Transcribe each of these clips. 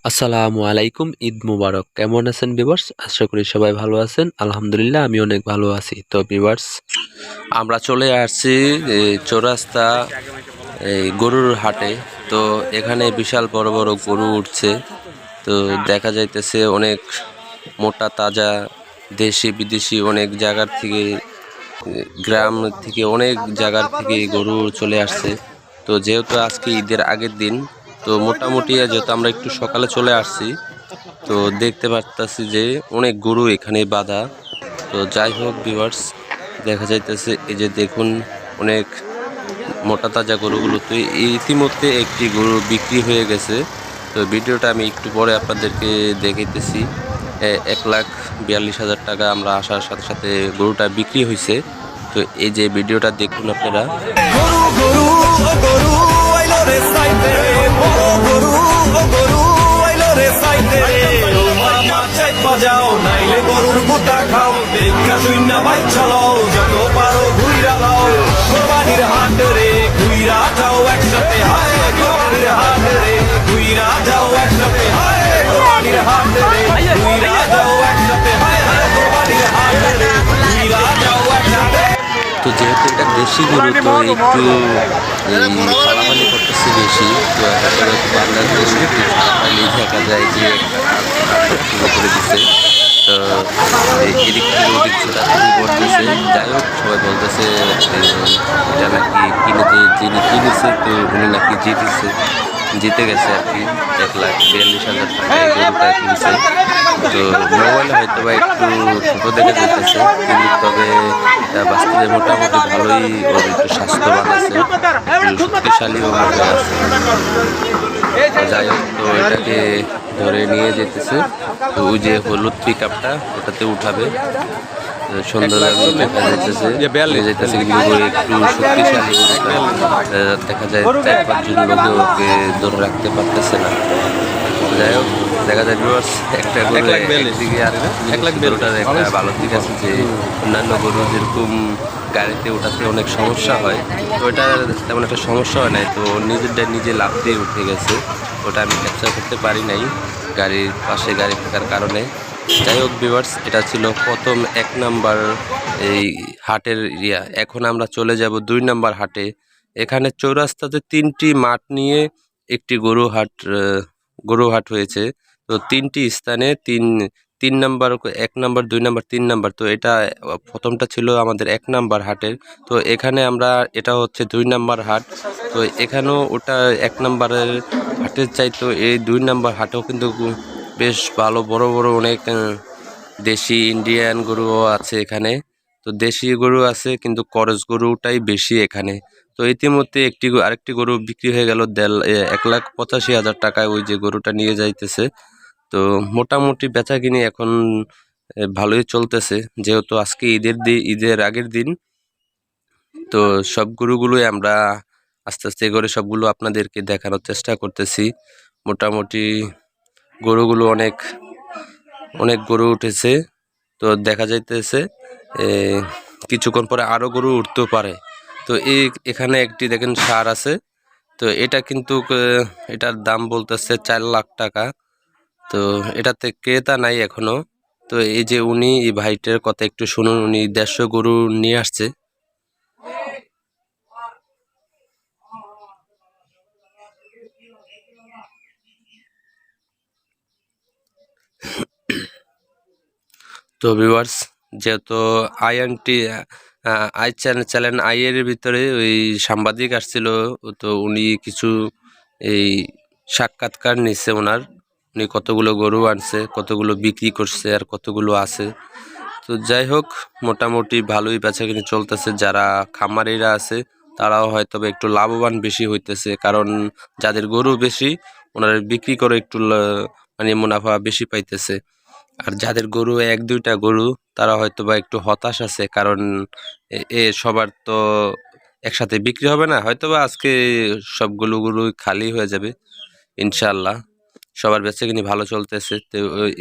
আসসালামু আলাইকুম, ঈদ মুবারক। কেমন আছেন ভিউয়ার্স? আশা করি সবাই ভালো আছেন। আলহামদুলিল্লাহ আমি অনেক ভালো আছি। তো ভিউয়ার্স, আমরা চলে আসছি চৌরাস্তা গরুর হাটে। তো এখানে বিশাল বড় বড় গরু উঠছে। তো দেখা যাইতেছে অনেক মোটা তাজা দেশি বিদেশি অনেক জায়গার থেকে, গ্রাম থেকে অনেক জায়গার থেকে গরু চলে আসছে। তো যেহেতু আজকে ঈদের আগের দিন, তো মোটামুটি যেহেতু আমরা একটু সকালে চলে আসছি, তো দেখতে পারতাছি যে অনেক গরু এখানে বাঁধা। তো যাই হোক ভিউয়ার্স, দেখা যাইতেছে এই যে দেখুন অনেক মোটা তাজা গরুগুলো। তো ইতিমধ্যে একটি গরু বিক্রি হয়ে গেছে। তো ভিডিওটা আমি একটু পরে আপনাদেরকে দেখাইতেছি। 1,42,000 টাকা আমরা আসার সাথে সাথে গরুটা বিক্রি হয়েছে। তো এই যে ভিডিওটা দেখুন আপনারা। বাজাও নাইলে গরুর গোটা খাও, দেখা শুইনা বাইচ্ছা লও, যত পারো ঘুইরা লাও। কোরবানির হাট রে ঘুইরা যাও একসাথে, হায় কোরবানির হাট রে ঘুইরা যাও একসাথে, হায় কোরবানির হাট রে ঘুইরা যাও একসাথে, হায় কোরবানির হাট রে ঘুইরা যাও একসাথে। তো যেহেতু এটা দেশি গরু, তো একটু ফালাফালি করতেছে বেশি। তো আসলে বাংলাদেশ একটু ফালাফালি দেখা যায় যে করে দিচ্ছে। তো এদিক থেকে ওদিক ছোটাছুটি করতেছে। যাই হোক, সবাই বলতেছে এটা নাকি যিনি কিনেছে, তো উনি নাকি জিতে গেছে আর কি। 1,42,000 টাকায় গরুটা কিনছে। তো মোবাইলে হয়তো বা একটু ছোট দেখে যেতেছে, কিন্তু তবে বাস্তবে মোটামুটি ভালোই, ওর একটু স্বাস্থ্যবান আছে, শক্তিশালীও হয়ে আছে। যাই হোক, তো এটাকে ধরে নিয়ে যেতেছে। তো ওই যে হলুদ পিক আপটা ওটাতে উঠাবে, সুন্দর দেখা যাইতেছে নিয়ে যাইতেছে। কিন্তু একটু শক্তিশালী দেখা যায় 4-5 জন লোকে ওকে ধরে রাখতে পারতেছে না। যাই হোক, দেখা যায় ভিউয়ার্স, একটা গরু একদিকে আর গরুটার একটা ভালো দিক আছে যে অন্যান্য গরু যেরকম গাড়িতে ওঠাতে অনেক সমস্যা হয়, তো ওটা তেমন একটা সমস্যা হয় নাই। তো নিজে লাফ দিয়ে উঠে গেছে, ওটা আমি ক্যাপচার করতে পারি নাই গাড়ির পাশে গাড়ি থাকার কারণে। যাই হোক ভিউয়ার্স, এটা ছিল প্রথম 1 নাম্বার এই হাটের ইয়া। এখন আমরা চলে যাব 2 নাম্বার হাটে। এখানে চৌরাস্তাতে 3টি মাঠ নিয়ে একটি গরু হাট হয়েছে। তো 3টি স্থানে তিন নাম্বার, 1 নাম্বার, 2 নাম্বার, 3 নাম্বার। তো এটা প্রথমটা ছিল আমাদের 1 নাম্বার হাটের। তো এখানে আমরা, এটা হচ্ছে 2 নাম্বার হাট। তো এখানেও ওটা 1 নাম্বারের হাটের চাইতো এই 2 নাম্বার হাটেও কিন্তু বেশ ভালো বড় বড় অনেক দেশি ইন্ডিয়ান গরুও আছে এখানে। তো দেশি গরু আছে, কিন্তু করজ গরুটাই বেশি এখানে। তো ইতিমধ্যে আরেকটি গরু বিক্রি হয়ে গেল 1,85,000 টাকায়, ওই যে গরুটা নিয়ে যাইতেছে। তো মোটামুটি বেচা কিনি এখন ভালোই চলতেছে, যেহেতু আজকে ঈদের আগের দিন। তো সব গরুগুলোই আমরা আস্তে আস্তে করে সবগুলো আপনাদেরকে দেখানোর চেষ্টা করতেছি। মোটামুটি গরুগুলো অনেক অনেক গরু উঠেছে। তো দেখা যাইতেছে কিছুক্ষণ পরে আরো গরু উঠতেও পারে। তো এখানে একটি দেখেন ষাঁড় আছে। তো এটা কিন্তু এটার দাম বলতেছে 4 লাখ টাকা। তো এটাতে ক্রেতা নাই এখনো। তো এই যে এই ভাইটার কথা একটু শুনুন, উনি 150 গরু নিয়ে আসছে। তো ভিউয়ার্স, যেহেতু আইএনটি আই চ্যানেল আইয়ের ভিতরে ওই সাংবাদিক আসছিল, তো উনি কিছু এই সাক্ষাৎকার নিচ্ছে ওনার। উনি কতগুলো গরু আনছে, কতগুলো বিক্রি করছে, আর কতগুলো আছে। তো যাই হোক, মোটামুটি ভালোই বেচাকিনি চলতেছে। যারা খামারিরা আছে তারাও হয়তো একটু লাভবান বেশি হইতেছে, কারণ যাদের গরু বেশি ওনারা বিক্রি করে একটু মানে মুনাফা বেশি পাইতেছে। আর যাদের গরু 1-2টা গরু, তারা হয়তো বা একটু হতাশ আছে, কারণ সবার তো একসাথে বিক্রি হবে না। হয়তো বা আজকে সবগুলো গরু খালি হয়ে যাবে ইনশাল্লাহ। সবার বেচাকিনি ভালো চলতেছে। তো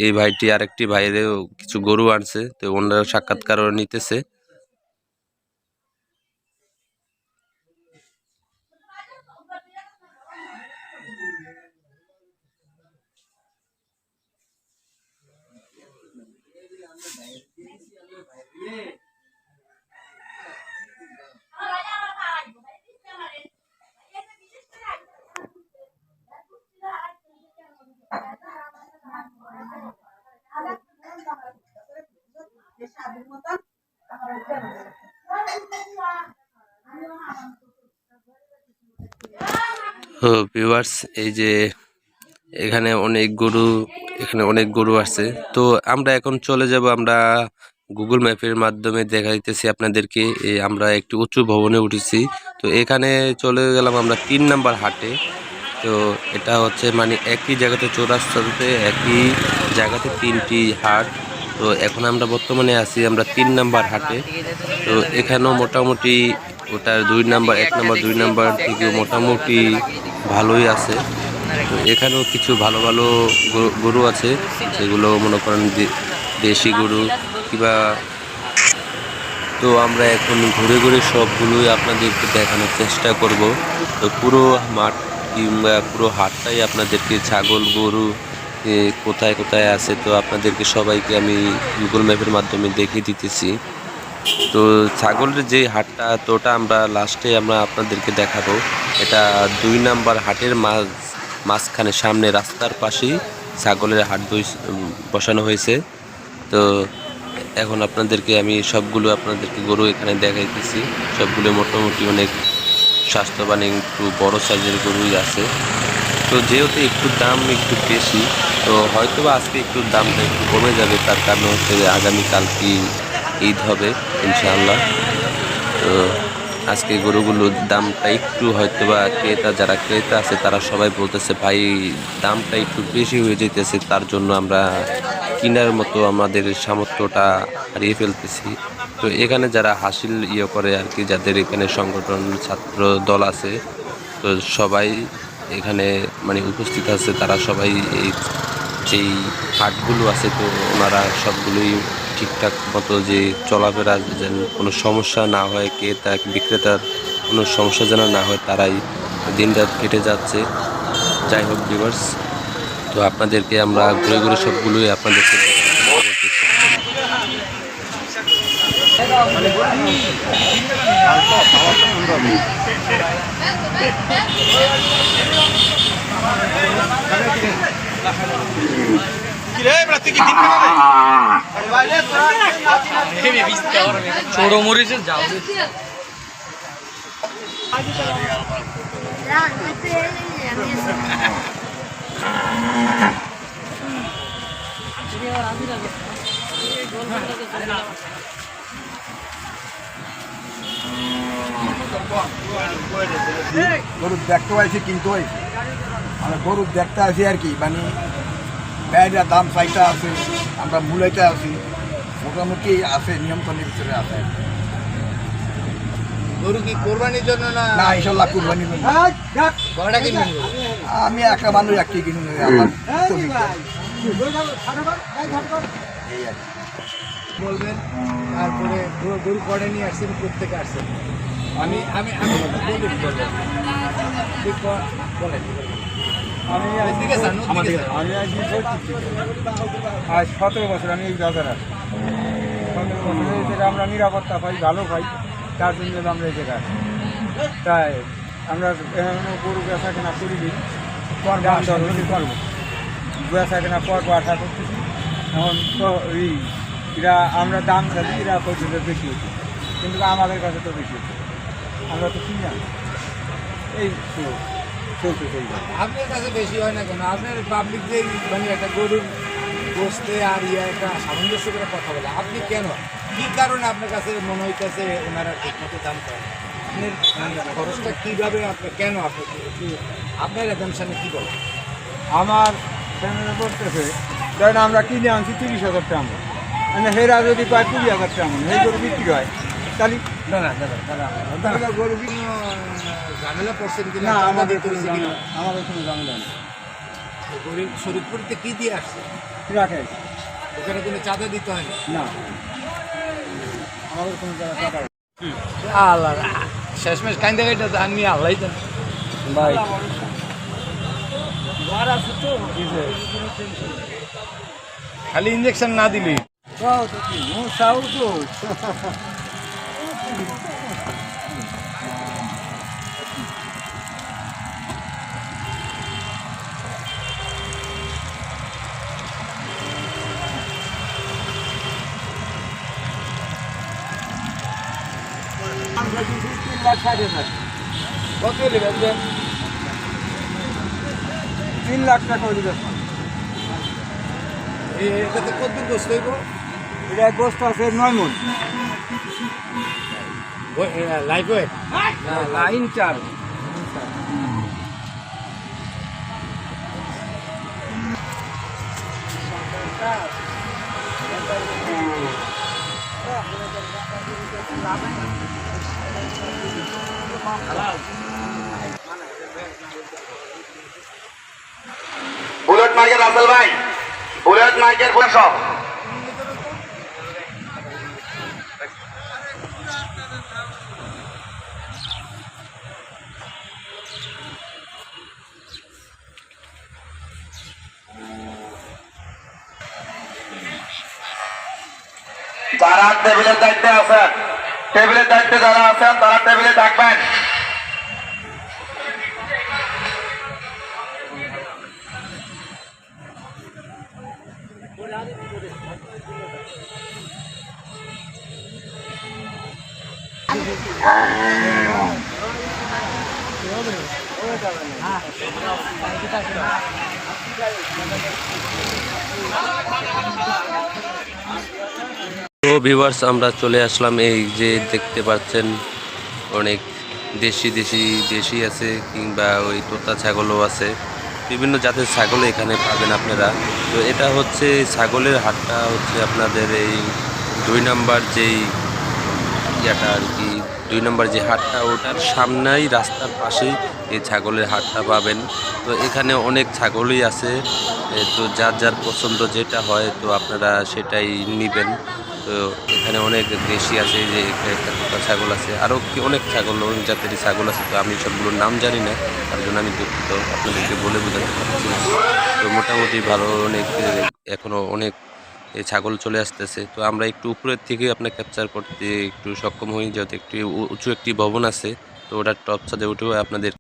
এই ভাইটি আরেকটি ভাইয়েরও কিছু গরু আনছে, তো ওনারা সাক্ষাৎকারও নিতেছে। ভিউয়ার্স, এই যে এখানে অনেক গরু আছে। তো আমরা এখন চলে যাব, আমরা গুগল ম্যাপের মাধ্যমে দেখাইতেছি আপনাদেরকে। আমরা একটু উঁচু ভবনে উঠেছি, তো এখানে চলে গেলাম আমরা 3 নাম্বার হাটে। তো এটা হচ্ছে মানে একই জায়গাতে, চৌরাস্তাতে একই জায়গাতে 3টি হাট। তো এখন আমরা বর্তমানে আছি আমরা 3 নাম্বার হাটে। তো এখানেও মোটামুটি ওটার 1 নাম্বার 2 নাম্বার থেকে মোটামুটি ভালোই আছে। তো এখানেও কিছু ভালো ভালো গরু আছে, যেগুলো মনে করেন দেশি গরু কিংবা। তো আমরা এখন ঘুরে ঘুরে সবগুলোই আপনাদেরকে দেখানোর চেষ্টা করব। তো পুরো মাঠ কিংবা পুরো হাটটাই আপনাদেরকে, ছাগল গরু কোথায় কোথায় আছে, তো আপনাদেরকে সবাইকে আমি গুগল ম্যাপের মাধ্যমে দেখিয়ে দিতেছি। তো ছাগলের যে হাটটা, তো ওটা আমরা লাস্টে আমরা আপনাদেরকে দেখাবো। এটা 2 নাম্বার হাটের মাঝখানে, সামনে রাস্তার পাশেই ছাগলের হাট বসানো হয়েছে। তো এখন আপনাদেরকে আমি সবগুলো গরু এখানে দেখাইতেছি। সবগুলো মোটামুটি অনেক স্বাস্থ্যবান, একটু বড় সাইজের গরুই আছে। তো যেহেতু একটু দাম একটু বেশি, তো হয়তো আজকে একটু দামটা একটু কমে যাবে। তার কারণ হচ্ছে যে আগামীকাল কি ঈদ হবে ইনশাআল্লাহ। তো আজকে গরুগুলোর দামটা একটু হয়তো বা যারা ক্রেতা আছে তারা সবাই বলতেছে ভাই দামটা একটু বেশি হয়ে যেতেছে, তার জন্য আমরা কেনার মতো আমাদের সামর্থ্যটা হারিয়ে ফেলতেছি। তো এখানে যারা হাসিল করে আর কি, যাদের এখানে সংগঠন ছাত্র দল আছে, তো সবাই এখানে মানে উপস্থিত আছে। তারা সবাই এই যেই হাটগুলো আছে, তো ওনারা সবগুলোই ঠিকঠাক মতো যে চলাফেরা যেন কোনো সমস্যা না হয়, বিক্রেতার কোনো সমস্যা যেন না হয়, তারাই দিনরাত কেটে যাচ্ছে। যাই হোক ভিউয়ার্স, তো আপনাদেরকে আমরা ঘুরে ঘুরে সবগুলোই আপনাদেরকে ছোট মরিচে যাও গরু দেখতে পাইছি, কিনতে হয়েছে মানে গরু দেখতে আসি আর কি, মানে ব্যয়টা দাম চাইটা আছে, আমরা মূলাইটা আছি, মোটামুটি আছে, নিয়ন্ত্রণের ভিতরে আছে। গরু কি কোরবানির জন্য না? না, ইনশাল্লাহ কুরবানির জন্য। কয়টা কিনবেন? আমি একটা মানুষ একটি কিনুন, আমার এই আর কি। বলবেন, তারপরে গরু কয়টা নিয়ে আসছেন, কোথেকে আসছেন? আমি আমি আমি বলি, বলেন। আমি আজ 17 বছর আমি এই বাজার আছি। 17 বছর এই জায়গায় আমরা নিরাপত্তা পাই, ভালো পাই, তার জন্য আমরা এই জায়গায় আসি। তাই আমরা গরু বেচা কেনা করি, দাম দর হলে করবো, বেচা কেনা করবো আশা করতেছি। এখন তো এরা আমরা দাম চাচ্ছি, এরা পর্যন্ত বেশি হচ্ছে, কিন্তু আমাদের কাছে তো বেশি হচ্ছে, আমরা তো কিনি না। এই তো চলতে চলবে। আপনার কাছে বেশি হয় না কেন? আপনার পাবলিক যে মানে একটা গরুর বসতে আর একটা সামঞ্জস্য করে কথা বলে, আপনি কেন, কী কারণে আপনার কাছে মনে হইতেছে ওনারা ঠিকমতো দাম করে? আপনার খরচটা কীভাবে, আপনার কেন, আপনার অ্যাটেনশনে কী বলে? আমার ফ্যামিলি বলতেছে, ধরেন আমরা কিনে আনছি 30,000 টাকা, মানে হেরা যদি পায় 20,000 টাকা, সেই গরু বিক্রি হয়, তাহলে দাদা গরু কিনো ঝামেলা পড়ছেন কিনা? না, আমাদের কোনো ঝামেলা নেই। গরিব শরীরপুরিতে কী দিয়ে আসছে? রাখে ওখানে কোনো চাঁদা দিতে হয় না, আমাদের কোনো টাকা আল্লাহ শেষমেশ কাইন্দা কাইটা আমি আল্লাহ জানি ভাই। খালি ইঞ্জেকশন না দিলেই কত হলে বেচবেন? 3 লাখ টাকা হয়ে যাবে। এটাতে কত দূর গোস্ত হইব? এটা গোস্ত আছে 9 মণ। লাইফ ওয়েট না, লাইন 4। বুলেট মার্কেট রাসেল ভাই, বুলেট মার্কেট সব যারা টেবিলের দায়িত্বে আছেন, টেবিলের দায়িত্বে যারা আছেন তারা টেবিলে থাকবেন। তো ভিউয়ার্স আমরা চলে আসলাম, এই যে দেখতে পাচ্ছেন অনেক দেশি আছে, কিংবা ওই তোতা ছাগলও আছে, বিভিন্ন জাতের ছাগল এখানে পাবেন আপনারা। তো এটা হচ্ছে ছাগলের হাটটা, হচ্ছে আপনাদের এই 2 নম্বর যেই ইয়াটা আর কি, 2 নম্বর যে হাটটা, ওটার সামনেই রাস্তার পাশেই এই ছাগলের হাটটা পাবেন। তো এখানে অনেক ছাগলই আছে, তো যার যার পছন্দ যেটা হয় তো আপনারা সেটাই নেবেন। তো এখানে অনেক দেশি আছে, যে একটা তোতা ছাগল আছে, আরও অনেক ছাগল, অনেক জাতেরই ছাগল আছে। তো আমি সবগুলোর নাম জানি না, তার জন্য আমি দুঃখিত, আপনাদেরকে বলে বোঝাতে পারছি না। তো মোটামুটি ভালো, অনেক এখনও অনেক এই ছাগল চলে আসতেছে। তো আমরা একটু উপরের থেকে আপনার ক্যাপচার করতে একটু সক্ষম হই, যেহেতু একটু উঁচু একটি ভবন আছে, তো ওটার টপ ছাদে উঠেও আপনাদের